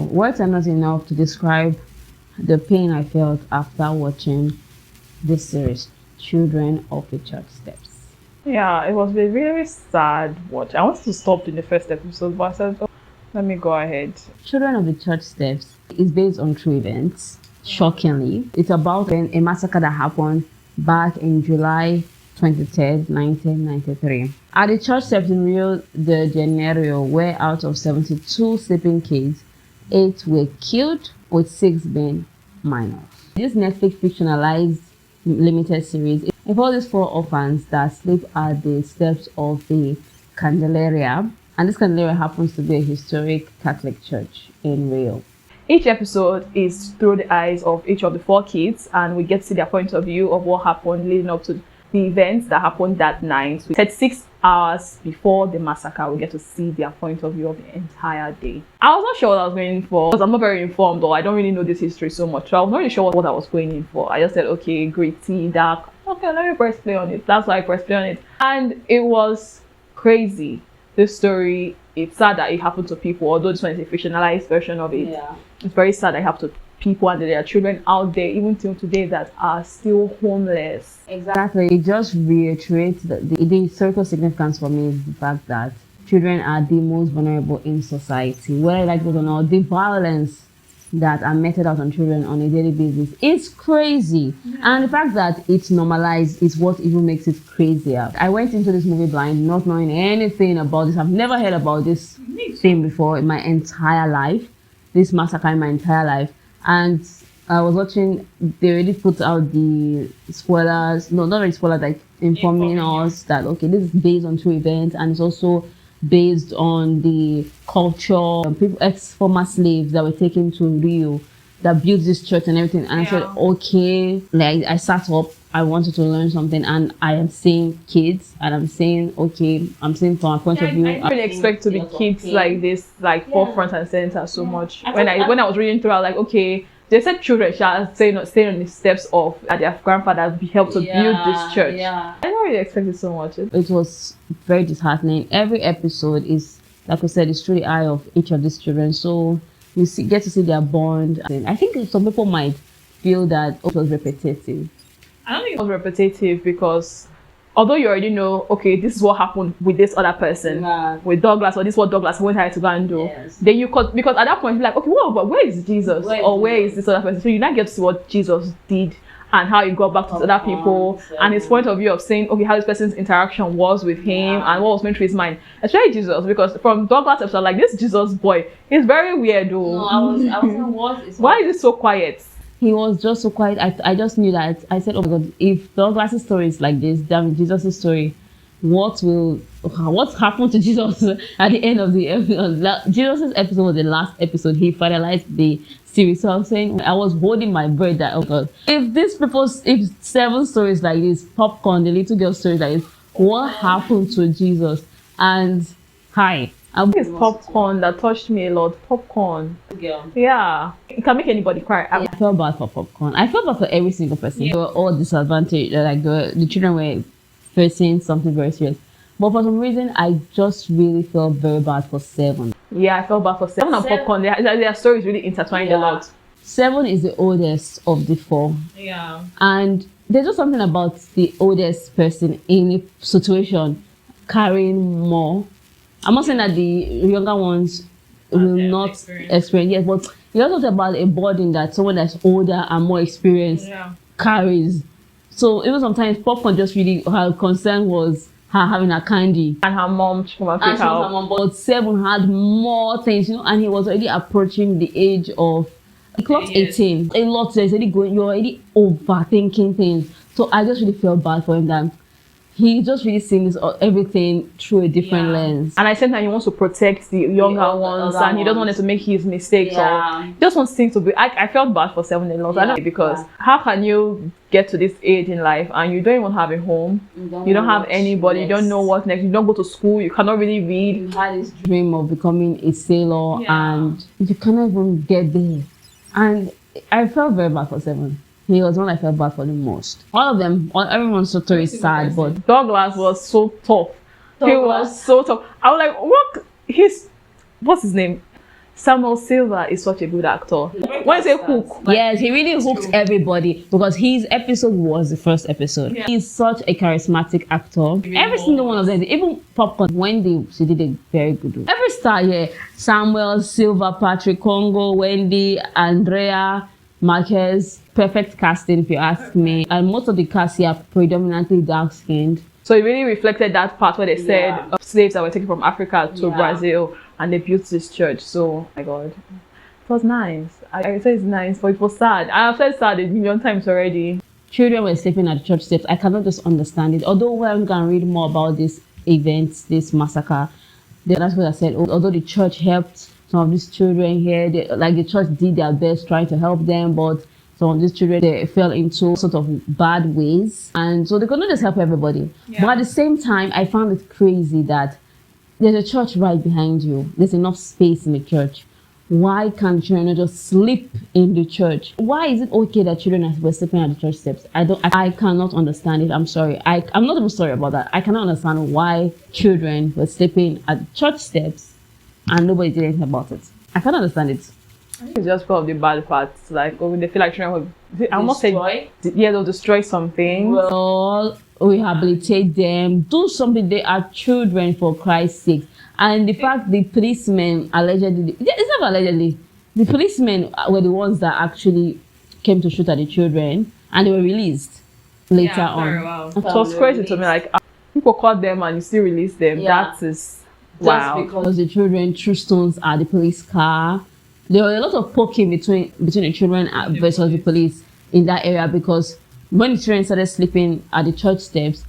words are not enough to describe the pain I felt after watching this series, Children of the Church Steps. Yeah, it was a very sad watch. I wanted to stop in the first episode, but I said, oh, let me go ahead. Children of the Church Steps is based on true events. Shockingly, it's about a massacre that happened back in July 23rd, 1993. At the church steps in Rio de Janeiro, where out of 72 sleeping kids, 8 were killed, with 6 being minors. This Netflix fictionalized limited series involves these 4 orphans that sleep at the steps of the Candelaria, and this Candelaria happens to be a historic Catholic church in Rio. Each episode is through the eyes of each of the 4 kids, and we get to see their point of view of what happened leading up to the events that happened that night. We said 6 hours before the massacre, we get to see their point of view of the entire day. I was not sure what I was going in for because I'm not very informed, or I don't really know this history so much. So I was not really sure what I was going in for. I just said, okay, gritty, dark. Okay, let me press play on it. That's why I pressed play on it. And it was crazy. This story, it's sad that it happened to people, although this one is a fictionalized version of it. Yeah. It's very sad that it happened to people, and there are children out there even till today that are still homeless. Exactly. It just reiterates the historical significance for me is the fact that children are the most vulnerable in society. Whether you like it or not, the violence that are meted out on children on a daily basis is crazy. And the fact that it's normalized is what even makes it crazier. I went into this movie blind, not knowing anything about this. I've never heard about this thing before in my entire life, this massacre in my entire life. And I was watching, they already put out the spoilers, no, not really spoilers, like informing us that, okay, this is based on true events, and it's also based on the culture, people, ex-former slaves that were taken to Rio that built this church and everything. And I said, okay, like I sat up, I wanted to learn something, and I am seeing kids, and I'm saying, okay, I'm saying from a point of view. I didn't really expect to be kids like this, like forefront and center so much. When I was reading through, I was like, okay, they said children shall stay on the steps of their grandfather helped to build this church. I didn't really expect it so much. It was very disheartening. Every episode is, like I said, it's through the eye of each of these children. So you get to see their bond. And I think some people might feel that it was repetitive. I don't think it was repetitive because although you already know, okay, this is what happened with this other person, with Douglas, or this is what Douglas went ahead to go and do. Then because at that point you're like, okay, where is Jesus? Where is this other person? So you now get to see what Jesus did and how he got back to other people, and his point of view of saying, okay, how this person's interaction was with him and what was meant to his mind. Especially Jesus, because from Douglas episode, like this Jesus boy, he's very weird though. No, I was saying, what is why is he so quiet? He was just so quiet. I just knew that. I said, oh my God, if Douglas' story is like this, then Jesus' story, what happened to Jesus at the end of the episode? Jesus' episode was the last episode. He finalized the series. So I was saying, I was holding my breath that, oh God, if 7 stories like this, Popcorn, the little girl story like this, what happened to Jesus? And I think it's Popcorn that touched me a lot. Popcorn. Yeah. It can make anybody cry. I felt bad for Popcorn. I felt bad for every single person. They were all disadvantaged. Like the children were facing something very serious. But for some reason, I just really felt very bad for 7. Yeah, I felt bad for 7 and Popcorn. Their stories really intertwined a lot. 7 is the oldest of the 4. Yeah. And there's just something about the oldest person in a situation carrying more. I'm not saying that the younger ones will not experience yet, but it's also about a burden that someone that's older and more experienced carries. So even sometimes Popcorn just really, her concern was her having a candy. And her mom, she come and pick her up. But 7 had more things, and he was already approaching the age of, he clocked 18. A lot is already going, you're already overthinking things. So I just really felt bad for him that he just really seen this everything through a different lens. And I said that he wants to protect the younger ones, and he doesn't want them to make his mistakes. Or he just wants things to be. I felt bad for 7 a lot. I know, because how can you get to this age in life and you don't even have a home? You don't have anybody. You don't know what's next. You don't go to school. You cannot really read. You had this dream of becoming a sailor, and you cannot even get there. And I felt very bad for 7. He was one I felt bad for the most. All of them, everyone's story is sad, but Douglas was so tough. He was so tough. I was like, what's his name? Samuel Silver is such a good actor. When you say hook, Yes, he really hooked everybody because his episode was the first episode. Yeah. He's such a charismatic actor. Every single one of them, even Popcorn, Wendy, she did a very good one. Every star here, Samuel, Silver, Patrick, Congo, Wendy, Andrea, Marquez, perfect casting if you ask me. And most of the cast here are predominantly dark-skinned. so it really reflected that part where they said slaves that were taken from Africa to Brazil and they built this church. So, oh my God, it was nice. I say it's nice, but it was sad. I have said sad a million times already. Children were sleeping at the church steps. I cannot just understand it. Although when we can read more about this event, this massacre, that's what I said. Although the church helped some of these children here, the church did their best trying to help them, but some of these children, they fell into sort of bad ways, and so they could not just help everybody. But at the same time, I found it crazy that there's a church right behind you. There's enough space in the church. Why can't children just sleep in the church? Why is it okay that children were sleeping at the church steps? I cannot understand it. I'm sorry. I'm not even sorry about that. I cannot understand why children were sleeping at church steps and nobody did anything about it. I can't understand it. I think it's just part of the bad parts. Like, when they feel like children will, I must say, they'll destroy something. Well, rehabilitate them, do something. They are children, for Christ's sake. And the fact the policemen allegedly, it's not allegedly, the policemen were the ones that actually came to shoot at the children, and they were released later on. Wow. It was crazy to me, like, people caught them and you still release them. That is, wow. Just because the children threw stones at the police car. There were a lot of poking between the children versus the police in that area, because when the children started sleeping at the church steps,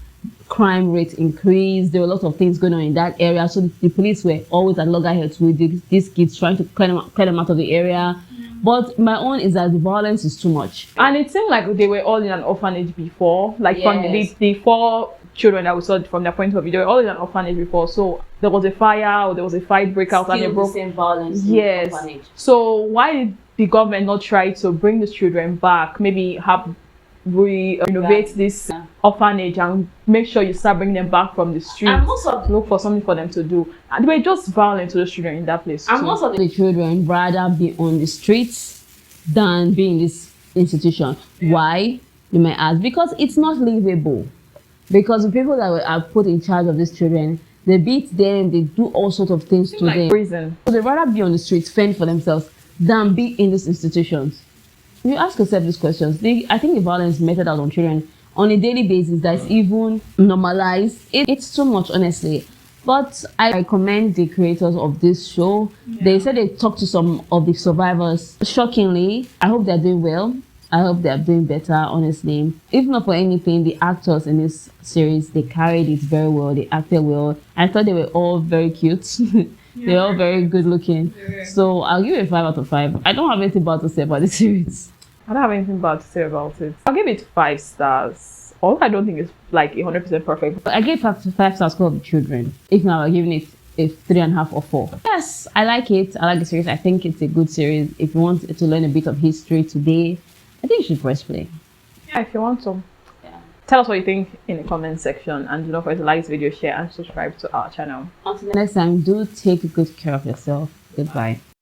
crime rate increased. There were a lot of things going on in that area. So the police were always at loggerheads with these kids, trying to clear them out of the area. But my own is that the violence is too much. And it seemed like they were all in an orphanage before. Like, from the 4 children that we saw from their point of view, they were all in an orphanage before. So there was a fire or there was a fight break out and they broke. The same violence. Yes. In the orphanage. So why did the government not try to bring these children back? Maybe have renovate this orphanage and make sure you start bringing them back from the street. And most of look for something for them to do. And they were just violent to those children in that place. And most of the children rather be on the streets than be in this institution. Why? You may ask. Because it's not livable. Because the people that are put in charge of these children, they beat them, they do all sorts of things to them. Prison. So they rather be on the streets, fend for themselves, than be in these institutions. You ask yourself these questions. I think the violence meted out on children on a daily basis that's even normalized. It's too much, honestly. But I commend the creators of this show. They said they talked to some of the survivors. Shockingly, I hope they're doing well. I hope they're doing better, honestly. If not for anything, the actors in this series, they carried it very well. They acted well. I thought they were all very cute. They're all very good looking. So I'll give it a 5 out of 5. I don't have anything bad to say about the series. I don't have anything bad to say about it. I'll give it 5 stars. Although I don't think it's like 100% perfect. I gave 5 stars because of the children. If not, I'll give it a 3.5 or 4. Yes, I like it. I like the series. I think it's a good series. If you want to learn a bit of history today, I think you should press play. Yeah, if you want to. Tell us what you think in the comment section, and do not forget to like this video, share and subscribe to our channel. Until the next time, do take good care of yourself. Goodbye.